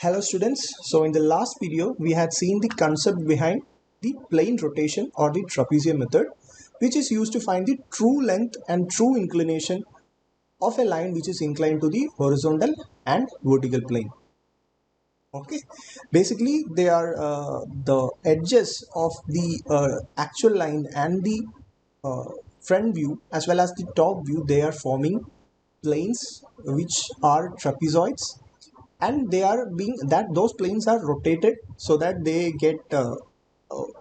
Hello students, so in the last video we had seen the concept behind the plane rotation or the trapezium method, which is used to find the true length and true inclination of a line which is inclined to the horizontal and vertical plane. Okay, basically they are the edges of the actual line and the uh, front view as well as the top view. They are forming planes which are trapezoids, and they are being that those planes are rotated so that they get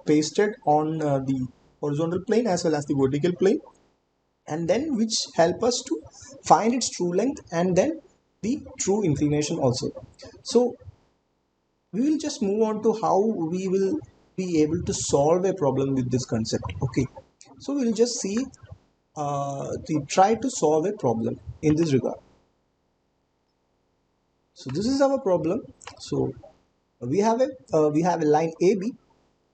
pasted on the horizontal plane as well as the vertical plane, and then which help us to find its true length and then the true inclination also. So we will just move on to how we will be able to solve a problem with this concept. Okay, so we'll just see try to solve a problem in this regard. So this is our problem. So we have a line AB.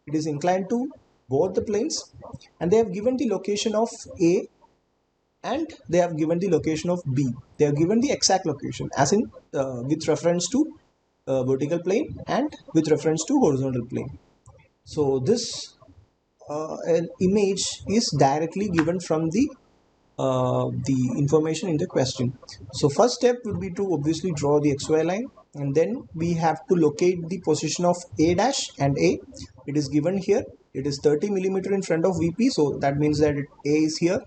It is inclined to both the planes, and they have given the location of A and they have given the location of B. They have given the exact location, as in with reference to vertical plane and with reference to horizontal plane. So this an image is directly given from the information in the question. So first step would be to obviously draw the XY line, and then we have to locate the position of A dash and A. It is given here. It is 30 millimeter in front of VP, so that means that A is here,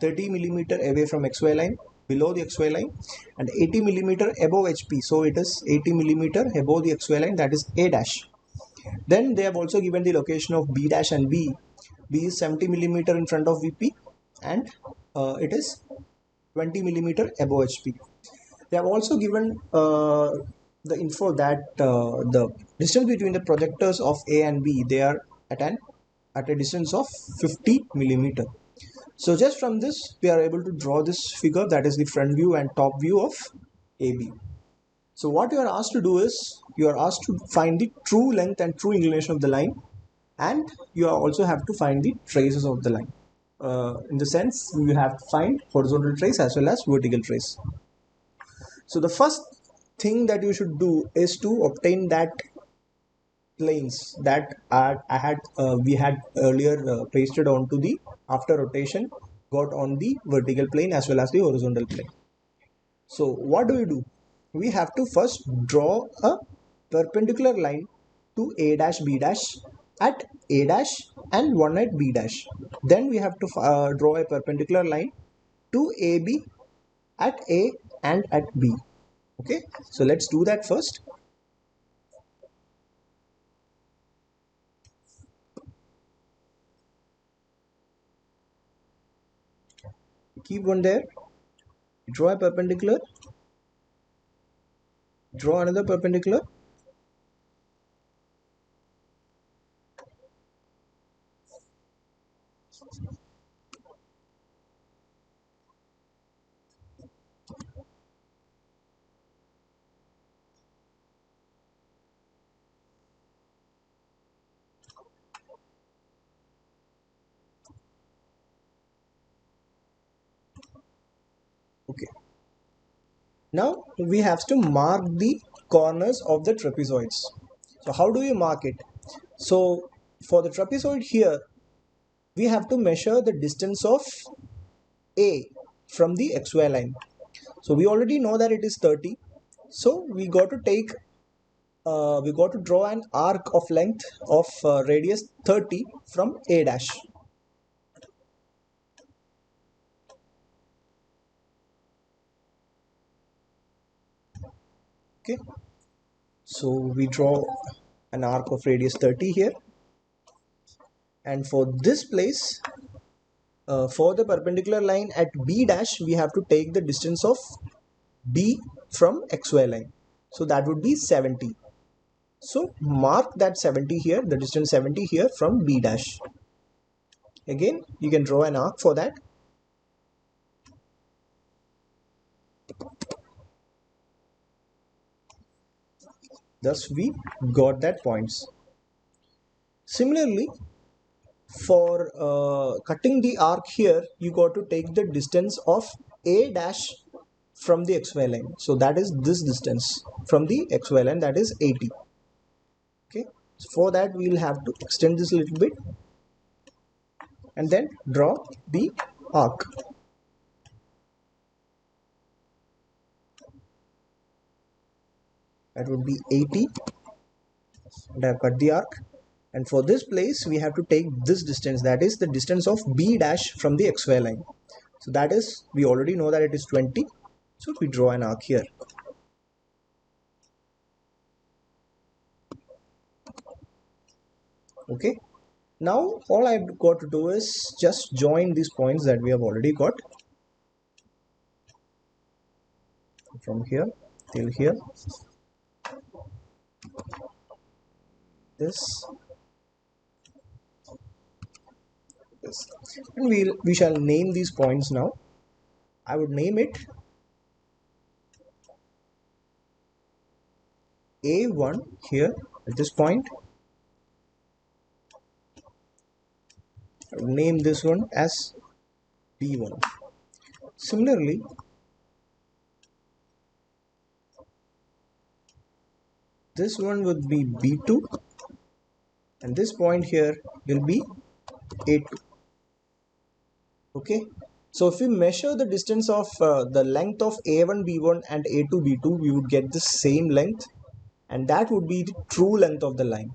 30 millimeter away from XY line, below the XY line, and 80 millimeter above HP. So it is 80 millimeter above the XY line, that is A dash. Then they have also given the location of B dash and B. B is 70 millimeter in front of VP, and it is 20 millimeter above HP. They have also given the info that the distance between the projectors of A and B, they are at a distance of 50 millimeter. So just from this we are able to draw this figure, that is the front view and top view of AB. So what you are asked to do is you are asked to find the true length and true inclination of the line, and you also have to find the traces of the line. In the sense, you have to find horizontal trace as well as vertical trace. So the first thing that you should do is to obtain that planes that I had we had earlier pasted onto the after rotation got on the vertical plane as well as the horizontal plane. So what do we do? We have to first draw a perpendicular line to A dash B dash at A dash and one at B dash. Then we have to draw a perpendicular line to AB at A and at B. Okay, so let's do that first. Keep one there, draw a perpendicular, draw another perpendicular. Okay, now we have to mark the corners of the trapezoids. So how do we mark it? So for the trapezoid here, we have to measure the distance of A from the XY line. So we already know that it is 30. So we got to draw an arc of length of radius 30 from A dash. Okay, so we draw an arc of radius 30 here, and for this place, for the perpendicular line at B dash, we have to take the distance of B from XY line. So that would be 70. So mark that 70 here, the distance 70 here from B dash. Again, you can draw an arc for that. Thus we got that points. Similarly, for cutting the arc here, you got to take the distance of A dash from the xy line. So that is this distance from the xy line, that is 80. Okay, so for that we will have to extend this a little bit and then draw the arc. That would be 80, and I've cut the arc. And for this place we have to take this distance, that is the distance of b dash from the xy line. So that is, we already know that it is 20, so we draw an arc here. Okay, now all I've got to do is just join these points that we have already got from here till here. This, and we shall name these points now. I would name it A1 here at this point. I would name this one as B1. Similarly, this one would be B2, and this point here will be A2. Okay, so if we measure the distance of the length of A1 B1 and A2 B2, we would get the same length, and that would be the true length of the line.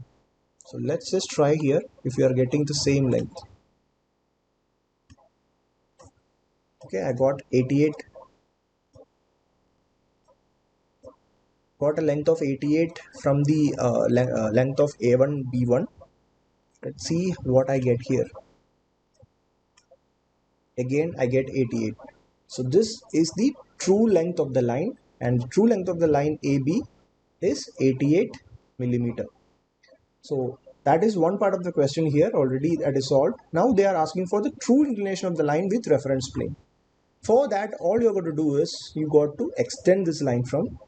So let's just try here if we are getting the same length. Okay, I got 88, got a length of 88 from the length of A1 B1. Let's see what I get here. Again I get 88. So this is the true length of the line, and the true length of the line AB is 88 millimeter. So that is one part of the question here already, that is solved. Now they are asking for the true inclination of the line with reference plane. For that, all you're going to do is you got to extend this line from,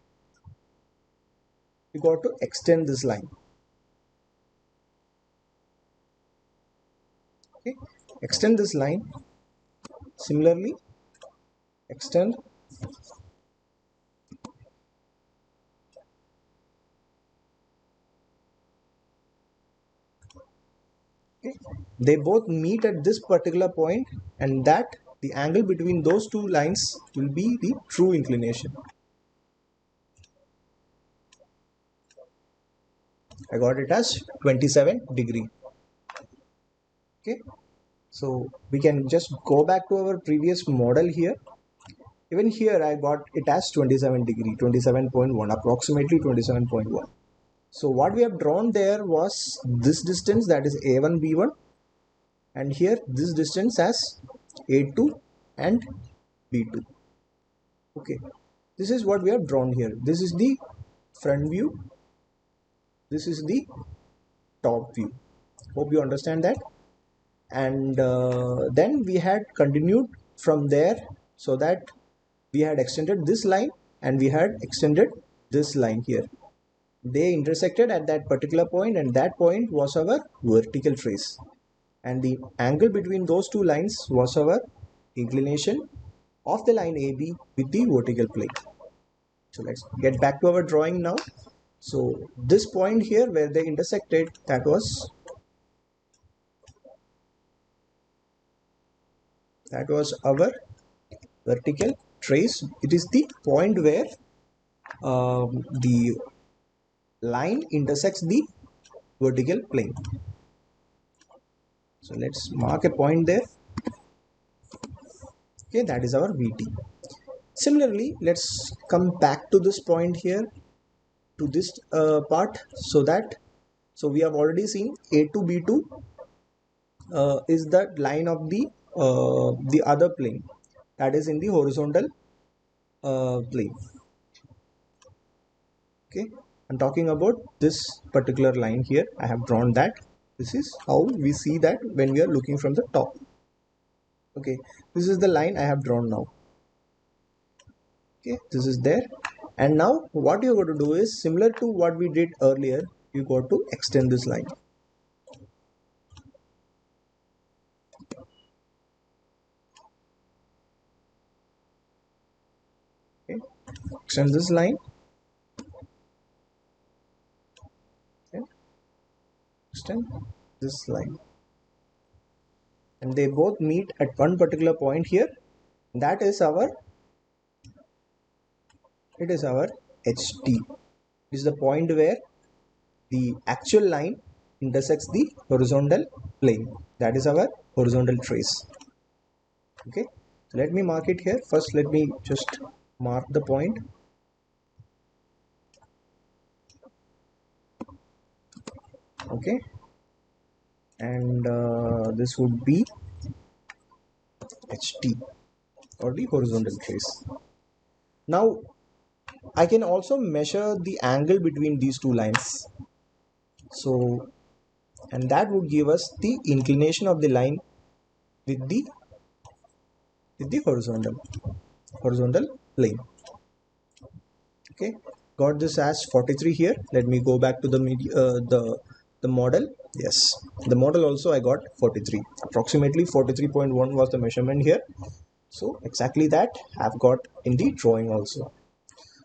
you got to extend this line. Okay, extend this line. Similarly, extend okay. They both meet at this particular point, and that the angle between those two lines will be the true inclination. I got it as 27 degree. Okay, so we can just go back to our previous model here. Even here I got it as 27 degree, 27.1, approximately 27.1. So what we have drawn there was this distance, that is A1 B1, and here this distance as A2 and B2. Okay, this is what we have drawn here. This is the front view, this is the top view. Hope you understand that. And then we had continued from there, so that we had extended this line and we had extended this line here. They intersected at that particular point, and that point was our vertical trace, and the angle between those two lines was our inclination of the line AB with the vertical plane. So let's get back to our drawing now. So this point here where they intersected, that was our vertical trace. It is the point where the line intersects the vertical plane. So let's mark a point there. Okay, that is our VT. Similarly, let's come back to this point here, to this part, so we have already seen A2 B2 is the line of the other plane, that is in the horizontal plane. Okay, I'm talking about this particular line here. I have drawn that. This is how we see that when we are looking from the top. Okay, this is the line I have drawn now. Okay, this is there, and now what you're going to do is similar to what we did earlier. You got to extend this line. Okay, extend this line, okay, extend this line, and they both meet at one particular point here. That is our, it is our HT. It is the point where the actual line intersects the horizontal plane. That is our horizontal trace. Okay, so let me mark it here. First let me just mark the point. Okay, and this would be HT, or the horizontal trace. Now I can also measure the angle between these two lines. So, and that would give us the inclination of the line with the horizontal plane. Okay, got this as 43 here. Let me go back to the the model. Yes, the model also I got 43. Approximately 43.1 was the measurement here. So exactly that I've got in the drawing also.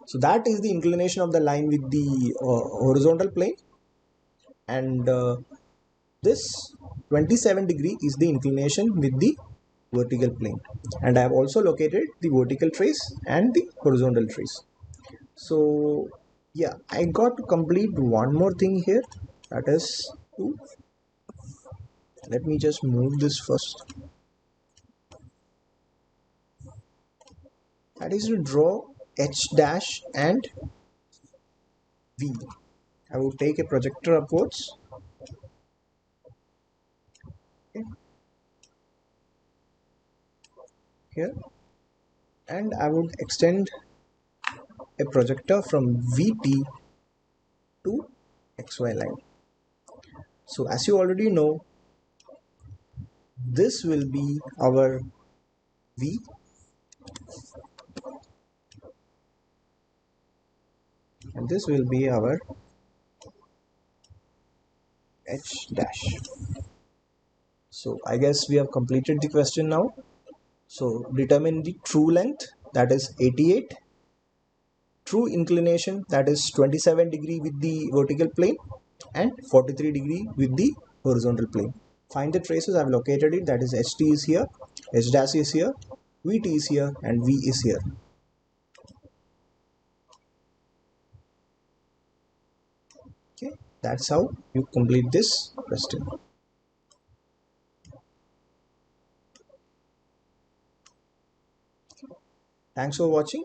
So that is the inclination of the line with the horizontal plane, and this 27 degree is the inclination with the vertical plane, and I have also located the vertical trace and the horizontal trace. So yeah, I got to complete one more thing here, that is to, let me just move this first, that is to draw H dash and V. I will take a projector upwards. Okay, here, and I would extend a projector from VT to XY line. So as you already know, this will be our V, and this will be our H dash. So I guess we have completed the question now. So determine the true length, that is 88, true inclination, that is 27 degree with the vertical plane, and 43 degree with the horizontal plane. Find the traces. I've located it, that is HT is here, H dash is here, VT is here, and V is here. Okay, that's how you complete this question. Thanks for watching.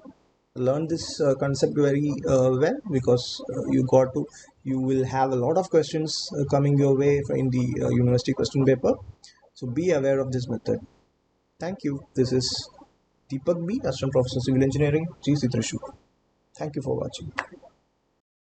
Learn this concept very well, because you will have a lot of questions coming your way in the university question paper. So be aware of this method. Thank you. This is Deepak B, Assistant Professor Civil Engineering, GC Thrissur. Thank you for watching.